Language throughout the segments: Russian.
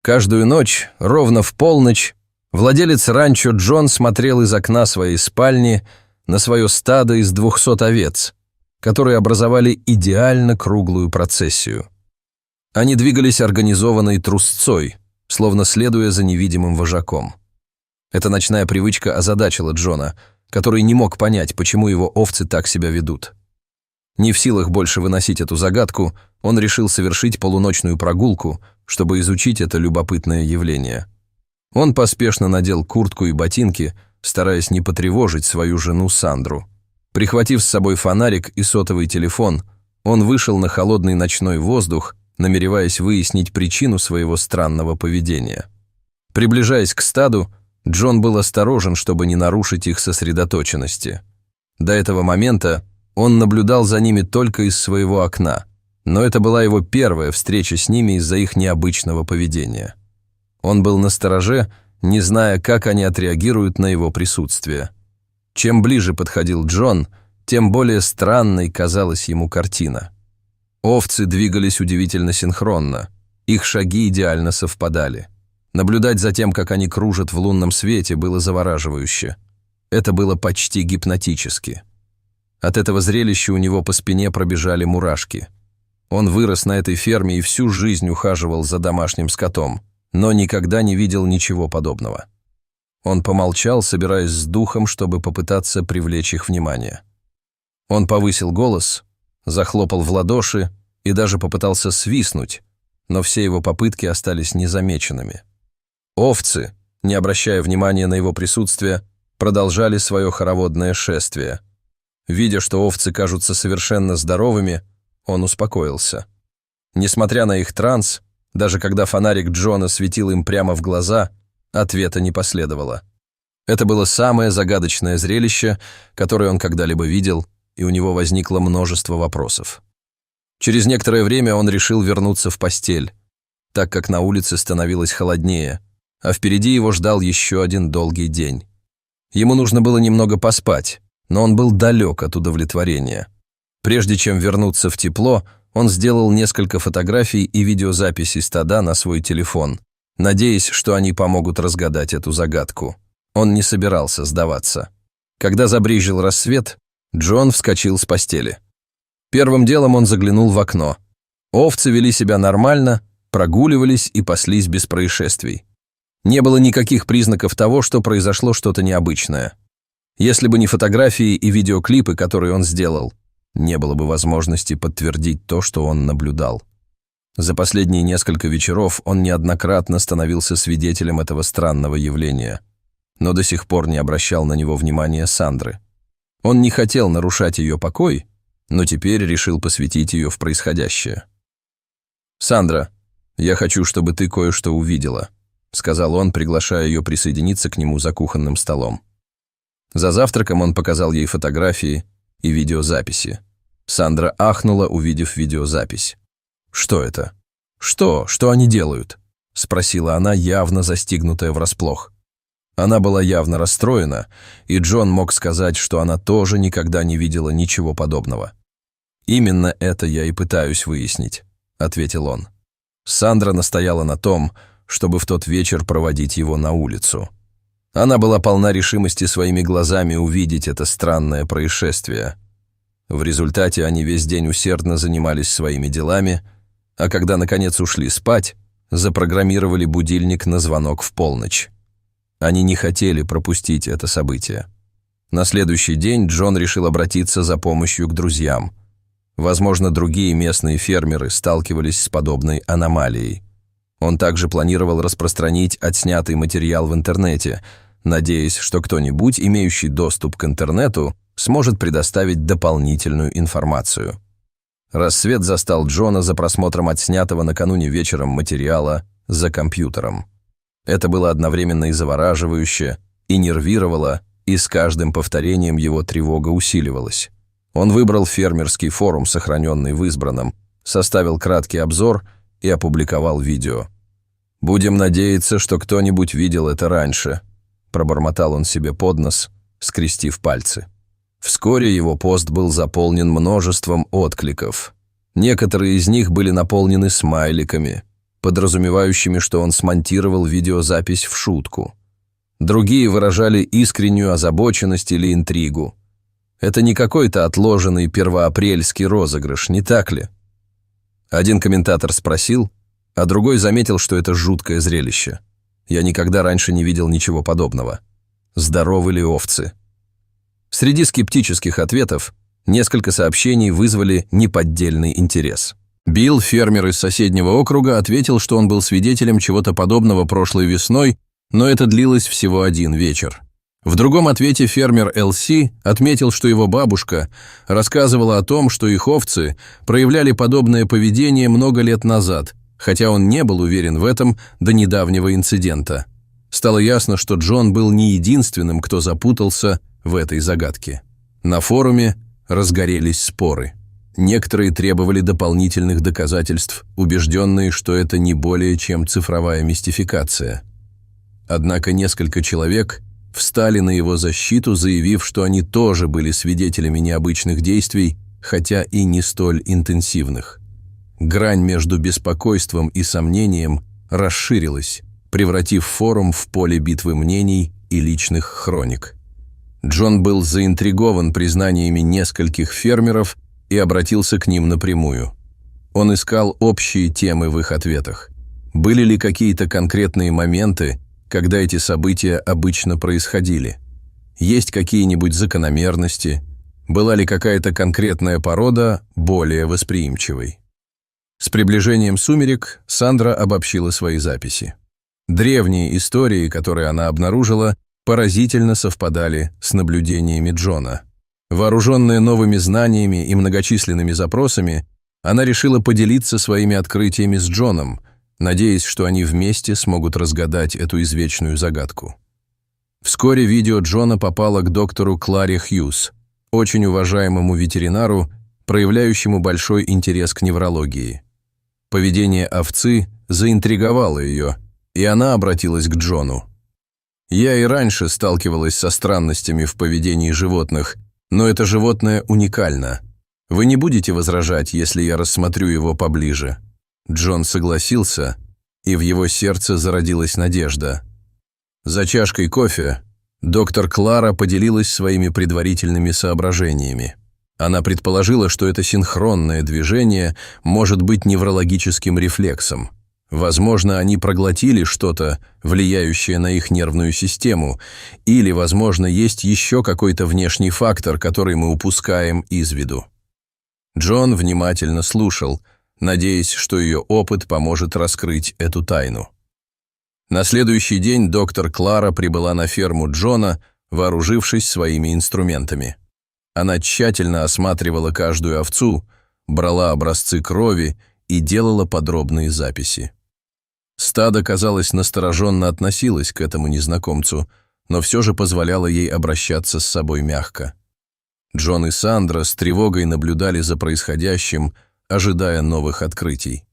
Каждую ночь, ровно в полночь, владелец ранчо Джон смотрел из окна своей спальни на свое стадо из 200 овец, которые образовали идеально круглую процессию. Они двигались организованной трусцой, словно следуя за невидимым вожаком. Эта ночная привычка озадачила Джона, который не мог понять, почему его овцы так себя ведут. Не в силах больше выносить эту загадку, он решил совершить полуночную прогулку, чтобы изучить это любопытное явление. Он поспешно надел куртку и ботинки, стараясь не потревожить свою жену Сандру. Прихватив с собой фонарик и сотовый телефон, он вышел на холодный ночной воздух, намереваясь выяснить причину своего странного поведения. Приближаясь к стаду, Джон был осторожен, чтобы не нарушить их сосредоточенности. До этого момента он наблюдал за ними только из своего окна, но это была его первая встреча с ними из-за их необычного поведения. Он был настороже, не зная, как они отреагируют на его присутствие. Чем ближе подходил Джон, тем более странной казалась ему картина. Овцы двигались удивительно синхронно, их шаги идеально совпадали. Наблюдать за тем, как они кружат в лунном свете, было завораживающе. Это было почти гипнотически. От этого зрелища у него по спине пробежали мурашки. Он вырос на этой ферме и всю жизнь ухаживал за домашним скотом, но никогда не видел ничего подобного. Он помолчал, собираясь с духом, чтобы попытаться привлечь их внимание. Он повысил голос, захлопал в ладоши и даже попытался свистнуть, но все его попытки остались незамеченными. Овцы, не обращая внимания на его присутствие, продолжали свое хороводное шествие. Видя, что овцы кажутся совершенно здоровыми, он успокоился. Несмотря на их транс, даже когда фонарик Джона светил им прямо в глаза, ответа не последовало. Это было самое загадочное зрелище, которое он когда-либо видел, и у него возникло множество вопросов. Через некоторое время он решил вернуться в постель, так как на улице становилось холоднее, а впереди его ждал еще один долгий день. Ему нужно было немного поспать, но он был далек от удовлетворения. Прежде чем вернуться в тепло, он сделал несколько фотографий и видеозаписей стада на свой телефон, надеясь, что они помогут разгадать эту загадку. Он не собирался сдаваться. Когда забрезжил рассвет, Джон вскочил с постели. Первым делом он заглянул в окно. Овцы вели себя нормально, прогуливались и паслись без происшествий. Не было никаких признаков того, что произошло что-то необычное. Если бы не фотографии и видеоклипы, которые он сделал, не было бы возможности подтвердить то, что он наблюдал. За последние несколько вечеров он неоднократно становился свидетелем этого странного явления, но до сих пор не обращал на него внимания Сандры. Он не хотел нарушать ее покой, но теперь решил посвятить ее в происходящее. «Сандра, я хочу, чтобы ты кое-что увидела», — сказал он, приглашая ее присоединиться к нему за кухонным столом. За завтраком он показал ей фотографии и видеозаписи. Сандра ахнула, увидев видеозапись. «Что это? Что они делают?» — спросила она, явно застигнутая врасплох. Она была явно расстроена, и Джон мог сказать, что она тоже никогда не видела ничего подобного. «Именно это я и пытаюсь выяснить», — ответил он. Сандра настояла на том, чтобы в тот вечер проводить его на улицу. Она была полна решимости своими глазами увидеть это странное происшествие. В результате они весь день усердно занимались своими делами, а когда наконец ушли спать, запрограммировали будильник на звонок в полночь. Они не хотели пропустить это событие. На следующий день Джон решил обратиться за помощью к друзьям. Возможно, другие местные фермеры сталкивались с подобной аномалией. Он также планировал распространить отснятый материал в интернете, надеясь, что кто-нибудь, имеющий доступ к интернету, сможет предоставить дополнительную информацию. Рассвет застал Джона за просмотром отснятого накануне вечером материала за компьютером. Это было одновременно и завораживающе, и нервировало, и с каждым повторением его тревога усиливалась. Он выбрал фермерский форум, сохраненный в избранном, составил краткий обзор и опубликовал видео. «Будем надеяться, что кто-нибудь видел это раньше», — пробормотал он себе под нос, скрестив пальцы. Вскоре его пост был заполнен множеством откликов. Некоторые из них были наполнены смайликами, подразумевающими, что он смонтировал видеозапись в шутку. Другие выражали искреннюю озабоченность или интригу. Это не какой-то отложенный первоапрельский розыгрыш, не так ли? Один комментатор спросил, а другой заметил, что это жуткое зрелище. Я никогда раньше не видел ничего подобного. Здоровы ли овцы? Среди скептических ответов несколько сообщений вызвали неподдельный интерес. Билл, фермер из соседнего округа, ответил, что он был свидетелем чего-то подобного прошлой весной, но это длилось всего один вечер. В другом ответе фермер Л.С. отметил, что его бабушка рассказывала о том, что их овцы проявляли подобное поведение много лет назад, хотя он не был уверен в этом до недавнего инцидента. Стало ясно, что Джон был не единственным, кто запутался в этой загадке. На форуме разгорелись споры. Некоторые требовали дополнительных доказательств, убежденные, что это не более чем цифровая мистификация. Однако несколько человек встали на его защиту, заявив, что они тоже были свидетелями необычных действий, хотя и не столь интенсивных. Грань между беспокойством и сомнением расширилась, превратив форум в поле битвы мнений и личных хроник. Джон был заинтригован признаниями нескольких фермеров и обратился к ним напрямую. Он искал общие темы в их ответах. Были ли какие-то конкретные моменты, когда эти события обычно происходили? Есть какие-нибудь закономерности? Была ли какая-то конкретная порода более восприимчивой? С приближением сумерек Сандра обобщила свои записи. Древние истории, которые она обнаружила, поразительно совпадали с наблюдениями Джона. Вооруженная новыми знаниями и многочисленными запросами, она решила поделиться своими открытиями с Джоном, надеясь, что они вместе смогут разгадать эту извечную загадку. Вскоре видео Джона попало к доктору Кларе Хьюз, очень уважаемому ветеринару, проявляющему большой интерес к неврологии. Поведение овцы заинтриговало ее, и она обратилась к Джону. «Я и раньше сталкивалась со странностями в поведении животных, но это животное уникально. Вы не будете возражать, если я рассмотрю его поближе?» Джон согласился, и в его сердце зародилась надежда. За чашкой кофе доктор Клара поделилась своими предварительными соображениями. Она предположила, что это синхронное движение может быть неврологическим рефлексом. Возможно, они проглотили что-то, влияющее на их нервную систему, или, возможно, есть еще какой-то внешний фактор, который мы упускаем из виду. Джон внимательно слушал, надеясь, что ее опыт поможет раскрыть эту тайну. На следующий день доктор Клара прибыла на ферму Джона, вооружившись своими инструментами. Она тщательно осматривала каждую овцу, брала образцы крови и делала подробные записи. Стадо, казалось, настороженно относилось к этому незнакомцу, но все же позволяло ей обращаться с собой мягко. Джон и Сандра с тревогой наблюдали за происходящим, ожидая новых открытий.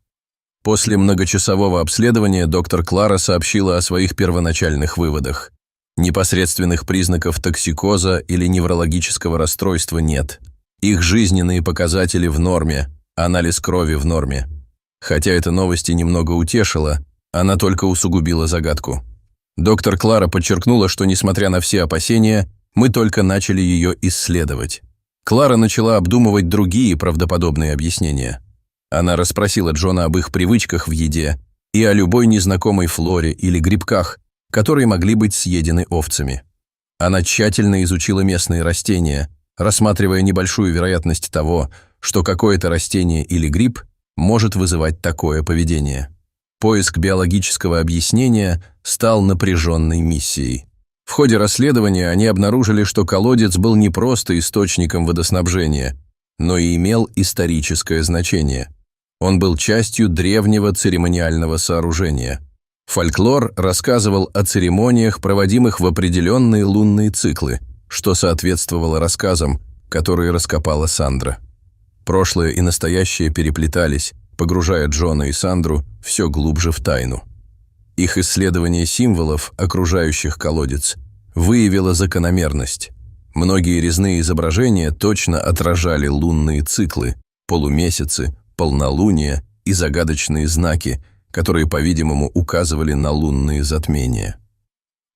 После многочасового обследования доктор Клара сообщила о своих первоначальных выводах. Непосредственных признаков токсикоза или неврологического расстройства нет. Их жизненные показатели в норме, анализ крови в норме. Хотя эта новость и немного утешила, она только усугубила загадку. Доктор Клара подчеркнула, что, несмотря на все опасения, мы только начали ее исследовать. Клара начала обдумывать другие правдоподобные объяснения. Она расспросила Джона об их привычках в еде и о любой незнакомой флоре или грибках, которые могли быть съедены овцами. Она тщательно изучила местные растения, рассматривая небольшую вероятность того, что какое-то растение или гриб может вызывать такое поведение. Поиск биологического объяснения стал напряженной миссией. В ходе расследования они обнаружили, что колодец был не просто источником водоснабжения, но и имел историческое значение. Он был частью древнего церемониального сооружения. Фольклор рассказывал о церемониях, проводимых в определенные лунные циклы, что соответствовало рассказам, которые раскопала Сандра. Прошлое и настоящее переплетались, погружая Джона и Сандру все глубже в тайну. Их исследование символов, окружающих колодец, выявило закономерность. Многие резные изображения точно отражали лунные циклы, полумесяцы, полнолуния и загадочные знаки, которые, по-видимому, указывали на лунные затмения.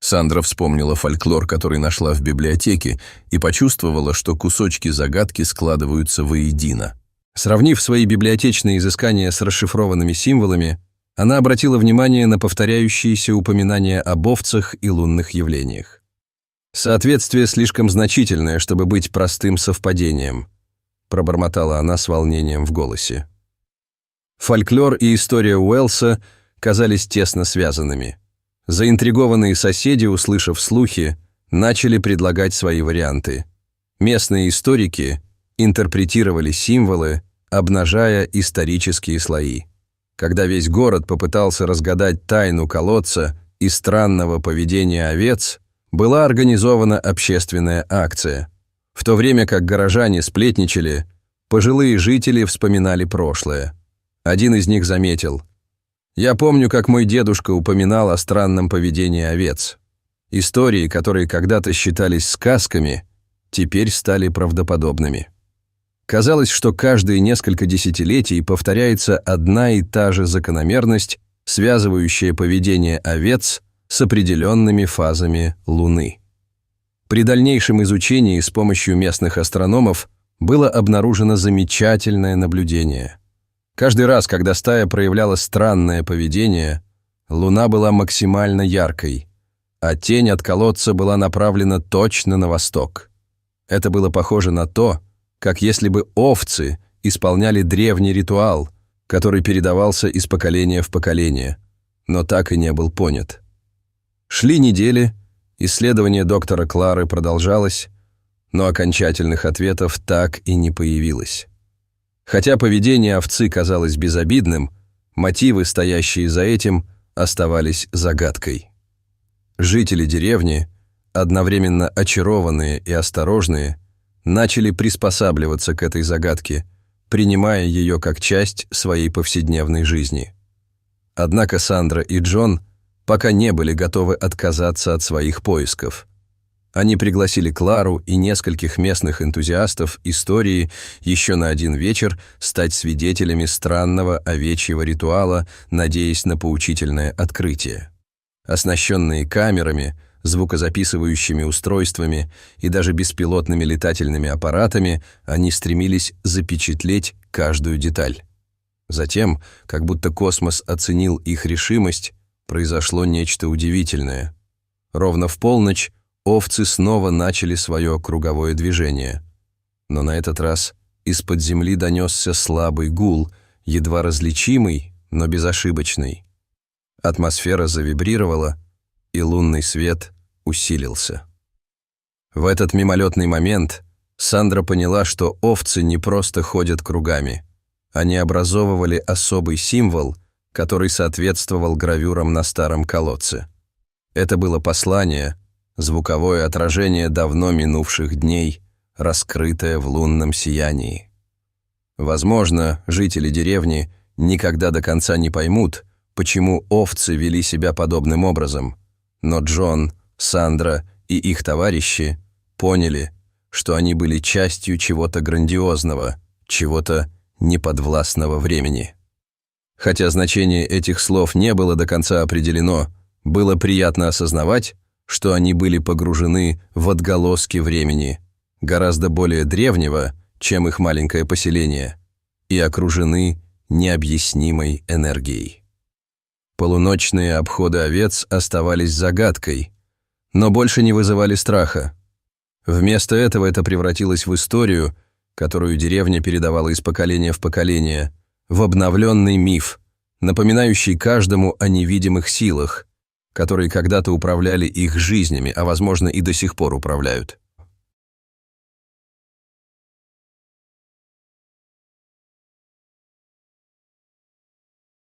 Сандра вспомнила фольклор, который нашла в библиотеке, и почувствовала, что кусочки загадки складываются воедино. Сравнив свои библиотечные изыскания с расшифрованными символами, она обратила внимание на повторяющиеся упоминания об овцах и лунных явлениях. «Соответствие слишком значительное, чтобы быть простым совпадением», пробормотала она с волнением в голосе. Фольклор и история Уэллса казались тесно связанными. Заинтригованные соседи, услышав слухи, начали предлагать свои варианты. Местные историки интерпретировали символы, обнажая исторические слои. Когда весь город попытался разгадать тайну колодца и странного поведения овец, была организована общественная акция. В то время как горожане сплетничали, пожилые жители вспоминали прошлое. Один из них заметил: «Я помню, как мой дедушка упоминал о странном поведении овец. Истории, которые когда-то считались сказками, теперь стали правдоподобными». Казалось, что каждые несколько десятилетий повторяется одна и та же закономерность, связывающая поведение овец с определенными фазами Луны. При дальнейшем изучении с помощью местных астрономов было обнаружено замечательное наблюдение. Каждый раз, когда стая проявляла странное поведение, Луна была максимально яркой, а тень от колодца была направлена точно на восток. Это было похоже на то, как если бы овцы исполняли древний ритуал, который передавался из поколения в поколение, но так и не был понят. Шли недели, исследование доктора Клары продолжалось, но окончательных ответов так и не появилось. Хотя поведение овцы казалось безобидным, мотивы, стоящие за этим, оставались загадкой. Жители деревни, одновременно очарованные и осторожные, начали приспосабливаться к этой загадке, принимая ее как часть своей повседневной жизни. Однако Сандра и Джон пока не были готовы отказаться от своих поисков. Они пригласили Клару и нескольких местных энтузиастов истории еще на один вечер стать свидетелями странного овечьего ритуала, надеясь на поучительное открытие. Оснащенные камерами, звукозаписывающими устройствами и даже беспилотными летательными аппаратами, они стремились запечатлеть каждую деталь. Затем, как будто космос оценил их решимость, произошло нечто удивительное. Ровно в полночь овцы снова начали свое круговое движение. Но на этот раз из-под земли донесся слабый гул, едва различимый, но безошибочный. Атмосфера завибрировала, и лунный свет усилился. В этот мимолетный момент Сандра поняла, что овцы не просто ходят кругами. Они образовывали особый символ, который соответствовал гравюрам на старом колодце. Это было послание, звуковое отражение давно минувших дней, раскрытое в лунном сиянии. Возможно, жители деревни никогда до конца не поймут, почему овцы вели себя подобным образом, но Джон, Сандра и их товарищи поняли, что они были частью чего-то грандиозного, чего-то неподвластного времени. Хотя значение этих слов не было до конца определено, было приятно осознавать, что они были погружены в отголоски времени, гораздо более древнего, чем их маленькое поселение, и окружены необъяснимой энергией. Полуночные обходы овец оставались загадкой, но больше не вызывали страха. Вместо этого это превратилось в историю, которую деревня передавала из поколения в поколение, в обновленный миф, напоминающий каждому о невидимых силах, которые когда-то управляли их жизнями, а, возможно, и до сих пор управляют.